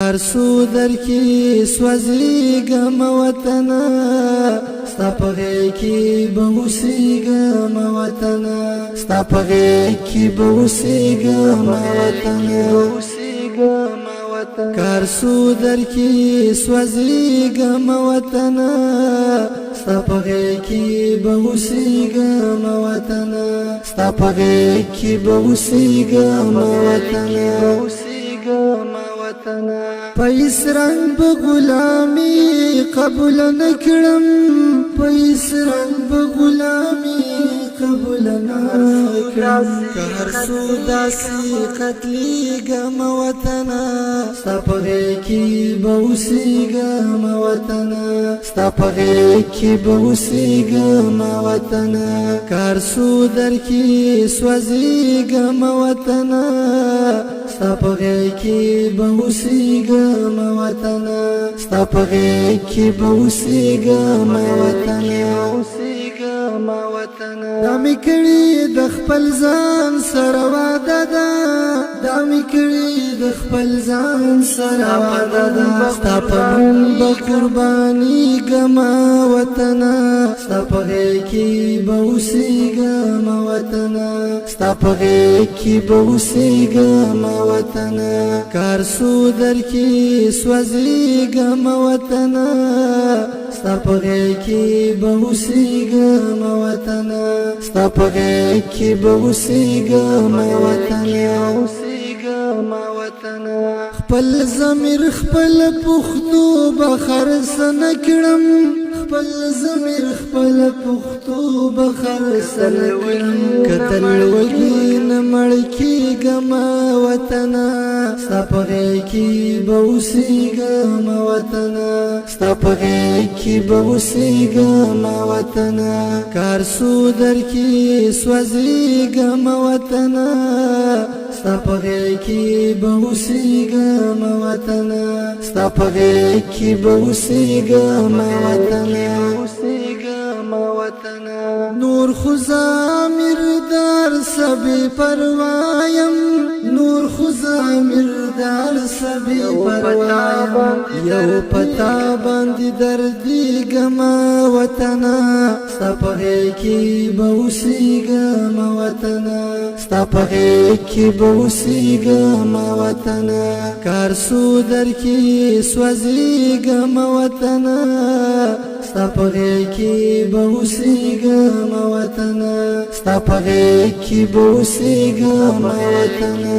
کار سو در کی سوزیگم وطنا ستا په غېږ کې به اوسېږم وطنا ستا په غېږ کې به اوسېږم وطنا کار سو در کی سوزیگم وطنا ستا په غېږ کې به اوسېږم وطنا ستا په غېږ کې به اوسېږم وطنا پیس رنگ به غلامي قبول نکړم پیس رنگ به غلامي قبول نکړم که هر څو داسې قتلېږم وطنا ستا په غېږ کې به اوسېږم وطنا ستا په غېږ کې به اوسېږم وطنا که هر څو در کې سوځېږم وطنا ستا په غېږ کې به اوسېږم وطنا ستا په غېږ کې به اوسېږم وطنا دا مې کړي د خپل ځان سره واده ده دا مې کړي د خپل ځان سره واده ده ستا په نوم به قربانېږم وطنا ستا په غېږ کې به اوسېږم وطنا ستا په غېږ کې به اوسېږم وطنا کار سو در کې سوځېږم وطنا ستا په غېږ کې به اوسېږم وطنا ستا په غېږ کې به اوسېږم وطنا خپل ضمیر خپل پښتو به خرڅ نه کړم خپل ضمیر خپل پښتو به خرڅ نه کړم کتل وږي نه مړ کېږم وطنا ستا په غېږ کې به اوسېږم وطنا ستا په غېږ کې به اوسېږم وطنا کار سو در کې سوځېږم وطنا ستا په غېږ کې به اوسېږم وطنا ستا په غېږ کې به اوسېږم وطنا نور خو ضمیر در سبې پروایم نور خو ضمیر در سبې پروایم یو پتا باندې دردېږم وطنا ستا په غېږ کې به اوسېږم وطنا ستا په غېږ کې به اوسېږم وطنا کار سو در کې سوځېږم وطنا ستا په غېږ کې به اوسېږم وطنا ستا په غېږ کې به اوسېږم وطنا